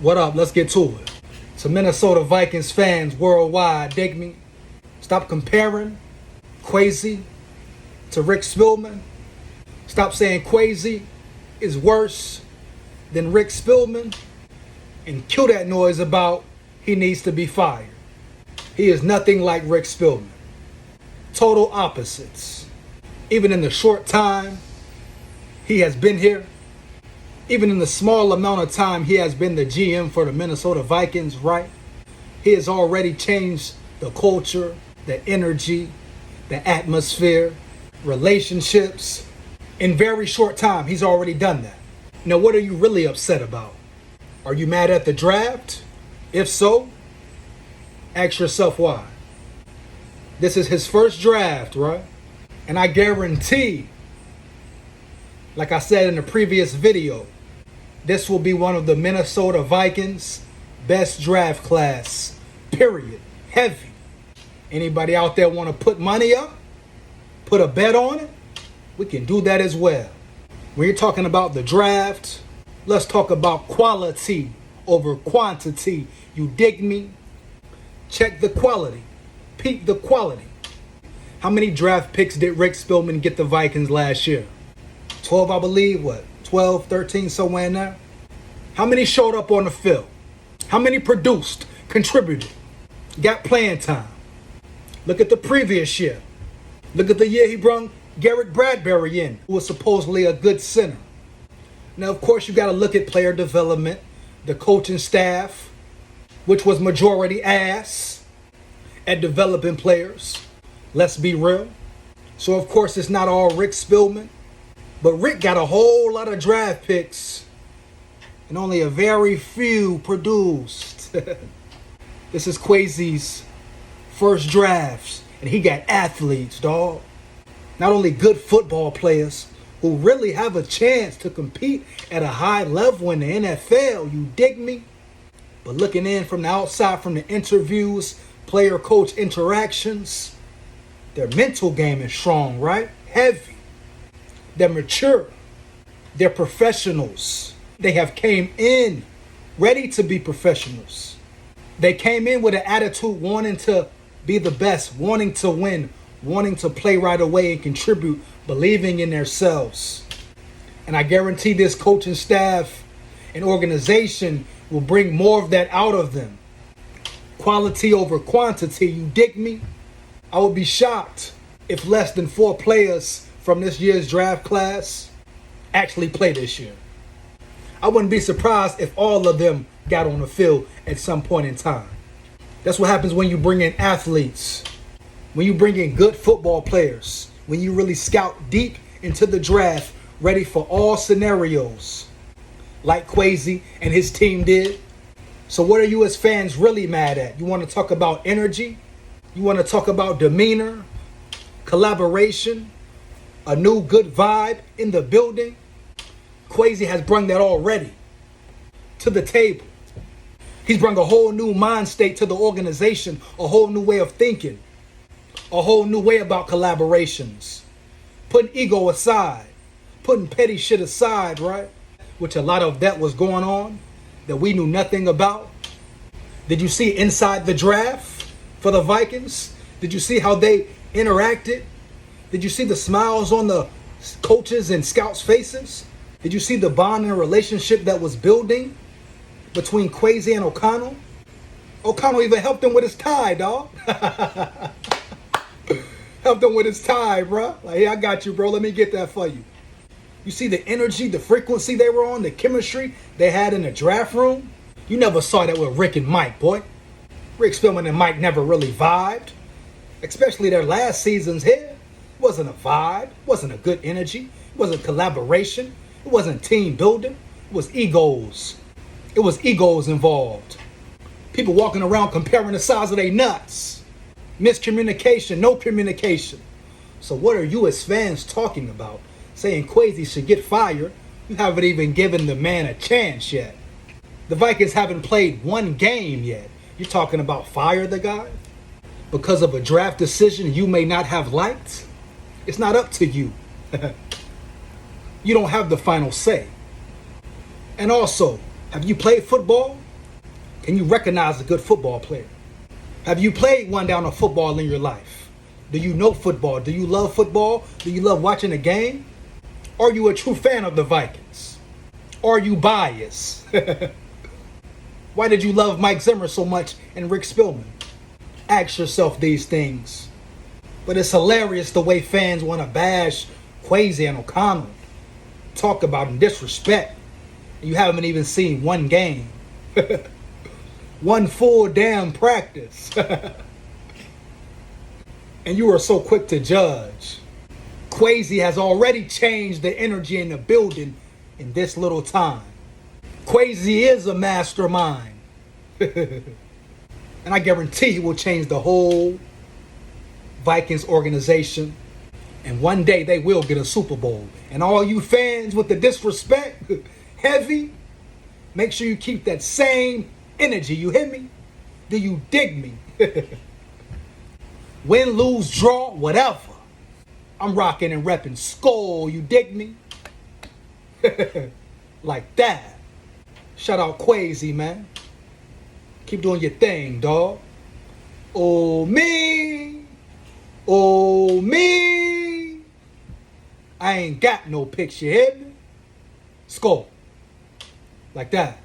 What up? Let's get to it. To Minnesota Vikings fans worldwide, dig me. Stop comparing Kwesi to Rick Spielman. Stop saying Kwesi is worse than Rick Spielman. And kill that noise about he needs to be fired. He is nothing like Rick Spielman. Total opposites. Even in the short time he has been here, even in the small amount of time he has been the GM for the Minnesota Vikings, right? He has already changed the culture, the energy, the atmosphere, relationships. In very short time, he's already done that. Now, what are you really upset about? Are you mad at the draft? If so, ask yourself why. This is his first draft, right? And I guarantee, like I said in the previous video, this will be one of the Minnesota Vikings' best draft class, period. Heavy. Anybody out there want to put money up? Put a bet on it? We can do that as well. When you're talking about the draft, let's talk about quality over quantity. You dig me? Check the quality. Peep the quality. How many draft picks did Rick Spielman get the Vikings last year? 12, I believe. What? 12, 13, somewhere in there? How many showed up on the field? How many produced, contributed, got playing time? Look at the previous year. Look at the year he brought Garrett Bradbury in, who was supposedly a good center. Now, of course, you got to look at player development, the coaching staff, which was majority ass at developing players. Let's be real. So, of course, it's not all Rick Spielman. But Rick got a whole lot of draft picks and only a very few produced. This is Kwesi's first drafts, and he got athletes, dog. Not only good football players who really have a chance to compete at a high level in the NFL, you dig me? But looking in from the outside, from the interviews, player-coach interactions, their mental game is strong, right? Heavy. They're mature. They're professionals. They have came in ready to be professionals. They came in with an attitude wanting to be the best, wanting to win, wanting to play right away and contribute, believing in themselves. And I guarantee this coaching staff and organization will bring more of that out of them. Quality over quantity, you dig me? I would be shocked if less than 4 players from this year's draft class actually play this year. I wouldn't be surprised if all of them got on the field at some point in time. That's what happens when you bring in athletes, when you bring in good football players, when you really scout deep into the draft, ready for all scenarios, like Kwesi and his team did. So what are you as fans really mad at? You want to talk about energy? You want to talk about demeanor, collaboration, a new good vibe in the building? Kwesi has brought that already to the table. He's brought a whole new mind state to the organization, a whole new way of thinking, a whole new way about collaborations, putting ego aside, putting petty shit aside, right? Which a lot of that was going on that we knew nothing about. Did you see inside the draft for the Vikings? Did you see how they interacted? Did you see the smiles on the coaches and scouts' faces? Did you see the bond and relationship that was building between Kwesi and O'Connell? O'Connell even helped him with his tie, dog. Helped him with his tie, bro. Like, hey, I got you, bro. Let me get that for you. You see the energy, the frequency they were on, the chemistry they had in the draft room? You never saw that with Rick and Mike, boy. Rick Spielman and Mike never really vibed. Especially their last seasons here. It wasn't a vibe. It wasn't a good energy. It wasn't collaboration. It wasn't team building. It was egos. It was egos involved. People walking around comparing the size of their nuts. Miscommunication, no communication. So what are you as fans talking about? Saying Kwesi should get fired? You haven't even given the man a chance yet. The Vikings haven't played one game yet. You're talking about fire the guy? Because of a draft decision you may not have liked? It's not up to you. You don't have the final say. And also, Have you played football? Can you recognize a good football player? Have you played one down of football in your life? Do you know football? Do you love football? Do you love watching a game? Are you a true fan of the Vikings? Are you biased? Why did you love Mike Zimmer so much and Rick Spielman? Ask yourself these things. But it's hilarious the way fans want to bash Kwesi and O'Connell. Talk about and disrespect. You haven't even seen one game. One full damn practice. And you are so quick to judge. Kwesi has already changed the energy in the building in this little time. Kwesi is a mastermind. And I guarantee he will change the whole Vikings organization. And one day they will get a Super Bowl. And all you fans with the disrespect, heavy, make sure you keep that same energy. You hear me? Do you dig me? Win, lose, draw, whatever. I'm rocking and repping SKOL. You dig me? Like that. Shout out Kwesi, man. Keep doing your thing, dog. Oh, me. Oh, me. I ain't got no picture, you hear me? SKOL. Like that.